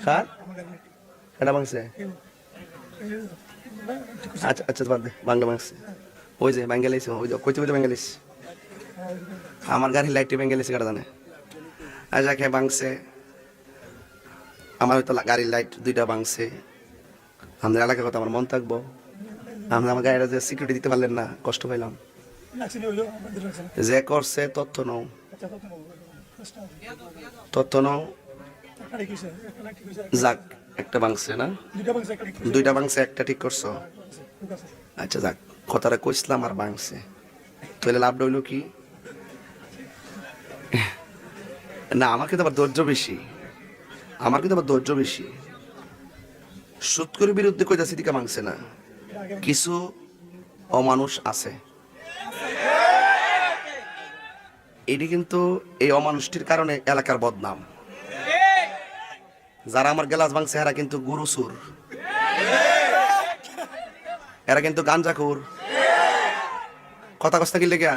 কার এটা ভাঙছে? আচ্ছা আচ্ছা বাদ দে, বাংলা ভাঙছে। ওই যে বাঙ্গালিস, ওই যে কইতে কইতে বাঙ্গালিস, আমার গাড়ির লাইটটি বাঙ্গালিস কাটা জানে। আচ্ছা খেয়ে ভাঙছে, আমার হয়তো গাড়ির লাইট দুইটা ভাঙছে। আমাদের এলাকার কথা আমার মন থাকবো? আমরা আমার গাড়িটা যে সিকিউরিটি দিতে পারলেন না, কষ্ট পাইলাম। যে করছে তথ্য নাও, তথ্য নাও। যাক, একটা ভাঙছে না, দুইটা ভাঙছে, একটা ঠিক করছো। আচ্ছা যাক, কথাটা কইছিলাম আর ভাঙছে, তাহলে লাভ রইল কি? না, আমার কিন্তু আবার ধৈর্য বেশি, আমার কিন্তু আবার ধৈর্য বেশি। সুৎকরের বিরুদ্ধে কইতাছি দিকে ভাঙছে না, কিছু অমানুষ আছে, এটি কিন্তু এই অমানুষটির কারণে এলাকার বদনাম। যারা আমার গ্লাস ভাঙছে এরা কিন্তু গুরুসুর, এরা কিন্তু গাঞ্জাখুর। কথা কস্তা কি লেগে,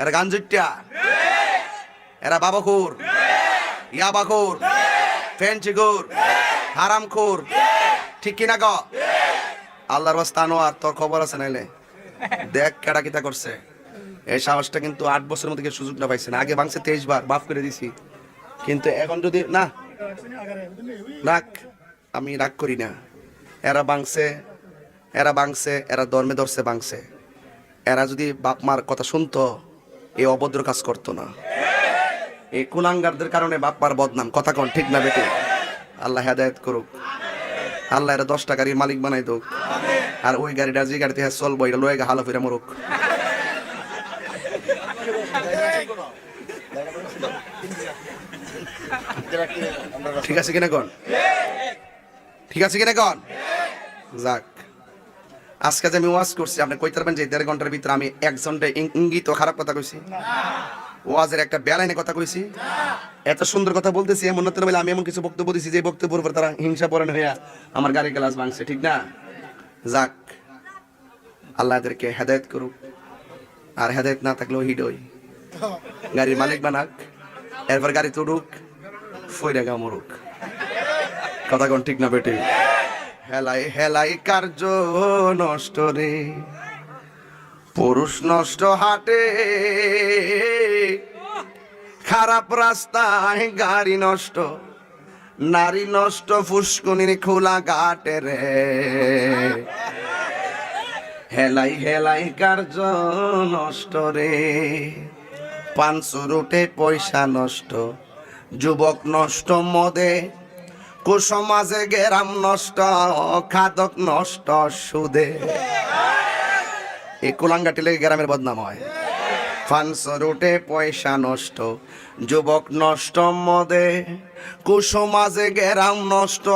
এরা গাঞ্জুটিয়া, এরা বাবাখুর, ইয়াবাখুর, ফেন্সিখুর, হারামখুর, ঠিক কিনা গ? আল্লাহর ওয়াস্তে আনোয়ার, তোর খবর আছে নাইলে দেখ কেডা কিতা করছে। এই সাহসটা কিন্তু 8 বছরের মধ্যে সুযোগটা পাইছে না। আগে ভাঙছে 23 বার, মাফ করে দিছি, কিন্তু এখন যদি না রাগ, আমি রাগ করি না। এরা ভাঙছে, এরা ভাঙছে, এরা ধর্মে ধরছে ভাঙছে। এরা যদি বাপ মার কথা শুনতো, এই অভদ্র কাজ করতো না। এই কুলাঙ্গারদের কারণে বাপ মার বদনাম। কথা কোন ঠিক না বেটে? আল্লাহ হেদায়েত করুক, আল্লাহ এরা 10টা গাড়ির মালিক বানাই দোক, আর ওই গাড়িটা যে গাড়িতে চলবো এটা লয়ে হালা ফিরা মরুক। ঠিক আছে কিনা কন? ঠিক আছে কিনা কন? যাক, আজকে যে আমি ওয়াজ করছি, আপনি কইতে পারবেন যে 1.5 ঘন্টার ভিতরে আমি একজনটা ইঙ্গিত খারাপ কথা কইছি? ওয়াজের একটা বেলাইনে কথা কইছি? এত সুন্দর কথা বলতেছি, এমন না তো বলে আমি এমন কিছু বক্তব্য দিছি যে বক্তব্যের উপর তারা হিংসা পরায়ণ হইয়া আমার গাড়ি গ্লাস ভাঙছে, ঠিক না? যাক, আল্লাহ এদেরকে হেদায়েত করুক, আর হেদায়েত না থাকলেও হিডই গাড়ির মালিক বানাক, এরপর গাড়ি তুড়ুক, ফইরা গা মরুক। কথা কোন ঠিক না বেটে? হেলাই হেলাই কার্য নষ্ট রে, পুরুষ নষ্ট হাটে, খারাপ রাস্তায় গাড়ি নষ্ট, নারী নষ্ট ফুসকুনির খোলা ঘাটে রে। হেলাই হেলাই কার্য নষ্ট রে, 500 রুটে পয়সা নষ্ট, যুবক নষ্ট মদে, কুসমাজে গেরাম নষ্ট, খাদক নষ্ট সুদে। এই কুলাঙ্গাটি লেগে গ্রামের বদনাম হয়। 500 রুটে পয়সা নষ্ট, যুবক নষ্ট মদে, কুসমাজে গেরাম নষ্ট,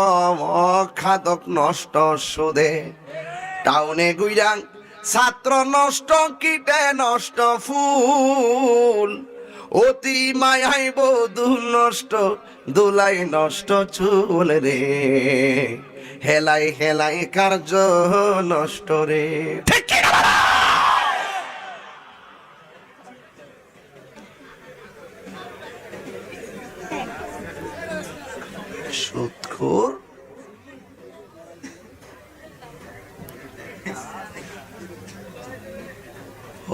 খাদক নষ্ট সুদে। টাউনে গুইরাং ছাত্র নষ্ট, কিটে নষ্ট ফুল, অতি মায়াই বধূ নষ্ট, দুলাই নষ্ট চুল রে। হেলাই হেলাই কার্য নষ্ট রে। ঠিক কি না? সুদখোর,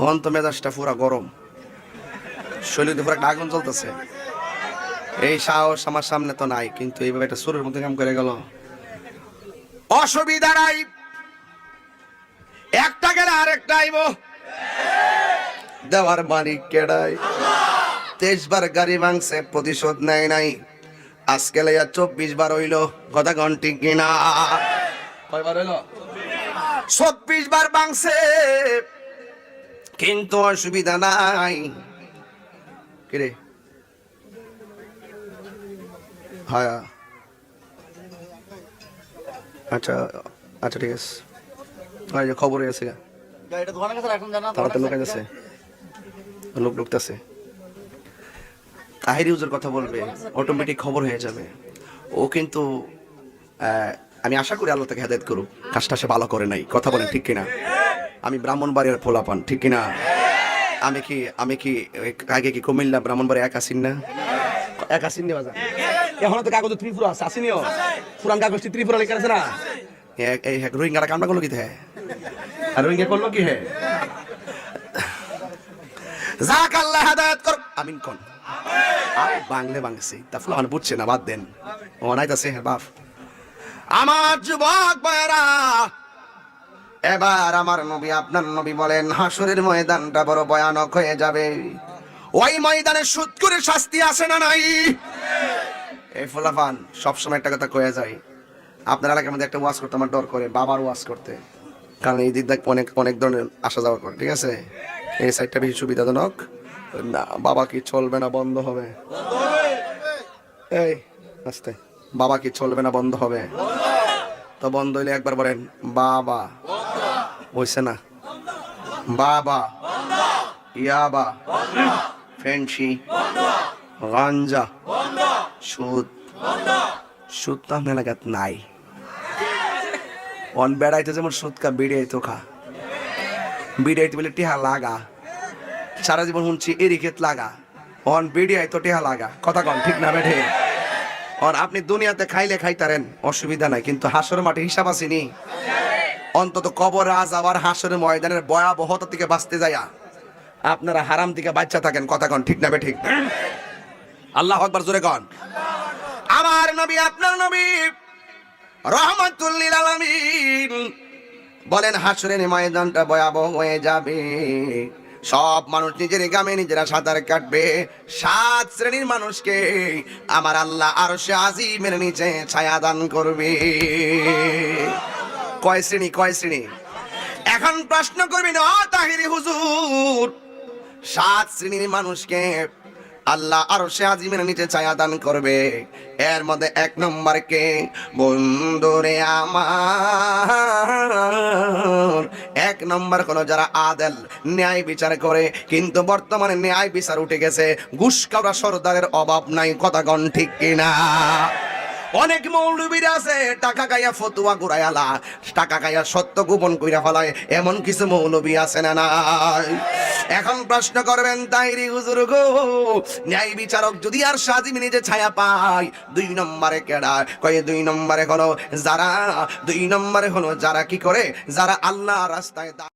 অন্ত মেজাজটা পুরা গরম, শরীরে পুরো একটা আগুন জ্বলতেছে। এই সাহস আমার সামনে তো নাই, কিন্তু এইভাবে একটা সুরের মধ্যে কাম করে গেল। অসুবিধা নাই, একটা গেলে আরেকটা আইব, দেওয়ার মালিক কেডাই? 23 বার গাড়ি ভাঙছে, প্রতিশোধ নেয় নাই। আজকে লাইয়া 24 বার হইল। কথা কোন ঠিক কিনা? কয়বার হইল? 24 বার ভাঙছে, কিন্তু অসুবিধা নাই। কিরে? হ্যাঁ, আচ্ছা আচ্ছা ঠিক আছে, খবর হয়েছে, তারা তো লোক আছে, লোক ঢুকতেছে। তাহির ইউজের কথা বলবে, অটোমেটিক খবর হয়ে যাবে। ও কিন্তু আমি আশা করি আল্লাহ তাকে হেদায়েত করুক, কাজটা সে ভালো করে নাই। কথা বলেন ঠিক কিনা? আমি ব্রাহ্মণবাড়িয়ার পোলাপান, ঠিক কিনা? আমি কি আগে কি কুমিল্লা ব্রাহ্মণবাড়ি এক আসিন না? এক আসিন বাজার এখন তো কাগজ ত্রিপুরা আছে আসেনিও পুরান কাগজটি ত্রিপুরা লেখা আছে না এই রোহিঙ্গারা কামটা করলো কি আর রোহিঙ্গা করলো কি যাক আল্লাহ হেদায়েত কর আমিন কোন আরে বাংলা বাংলাছি তা ফুলান বুঝছে না বাদ দেন ও নাইতাছে বাপ আমার যুবক ভাইরা এবার আমার নবী আপনার নবী বলেন হাসরের ময়দানটা বড় ভয়ানক হয়ে যাবে ওই ময়দানে সুদ করে শাস্তি আসে না নাই এই ফুলাফান সবসময় একটা কথা কয়ে যায় আপনার এলাকার মধ্যে একটা ওয়াজ করতে আমার ডর করে বাবার ওয়াজ করতে কারণ এই দিক অনেক অনেক ধরনের আসা যাওয়া করে ঠিক আছে এই সাইডটা বেশি সুবিধাজনক না বাবা কি চলবে না বন্ধ হবে এই আস্তে বাবা কি চলবে না বন্ধ হবে তো বন্ধ হইলে একবার বলেন বাবা হইছে না বাবা ইয়াবা ফেন্সি গাঞ্জা সুদ সুদ তো আপনার এলাকাত নাই অন বেড়াইতে যেমন সুদ কা বিড়াইতো খা বিড়াইতে বলে টিহা লাগা সারা জীবন শুনছি এরি ক্ষেত লাগা অন বিড়িয়াই তো টিহা লাগা কথা কন ঠিক না বেঠে আর আপনি দুনিয়াতে খাইলে খাইতারেন অসুবিধা নাই কিন্তু হাসর মাঠে হিসাব আসেনি অন্তত কবর আজ আবার হাসরের ময়দানের ভয়াবহতা থেকে বাঁচতে যায়া আপনারা হারাম থেকে বাচ্চা থাকেন কথা কন ঠিক না বে ঠিক আল্লাহু আকবার জোরে কন আমার নবী আপনার নবী রাহমাতুল লিল আলামিন বলেন হাসরের ময়দানটা ভয়াবহ হয়ে যাবে সব মানুষ নিজের গ্রামে নিজেরা সাঁতার কাটবে 7 শ্রেণীর মানুষকে আমার আল্লাহ আরশে আজিমের নিচে ছায়া দান করবে কয় শ্রেণী এখন প্রশ্ন করবেন ও তাহিরি হুজুর 7 শ্রেণীর মানুষকে আল্লাহ আরশে আজিমের নিচে ছায়া দান করবে এর মধ্যে 1 নম্বর কে বন্ধুরে আমার 1 নম্বর কোন যারা আদেল ন্যায় বিচার করে কিন্তু বর্তমানে ন্যায় বিচার উঠে গেছে ঘুষ খাওয়া সরদারের অভাব নাই কথা গণ ঠিক কিনা অনেক মৌলবীরা আছে টাকা গায়া ফতুয়া ঘুরাইয়ালা টাকা গায়া সত্য গোপন কইরা ফেলায় এমন কিছু মৌলবী আছে না নাই এখন প্রশ্ন করবেন তাইরি হুজুর গো ন্যায় বিচারক যদি আর সাজিমি নিজে ছায়া পায় 2 নম্বরে কেডা কয় 2 নম্বরে হলো যারা কি করে যারা আল্লাহ রাস্তায়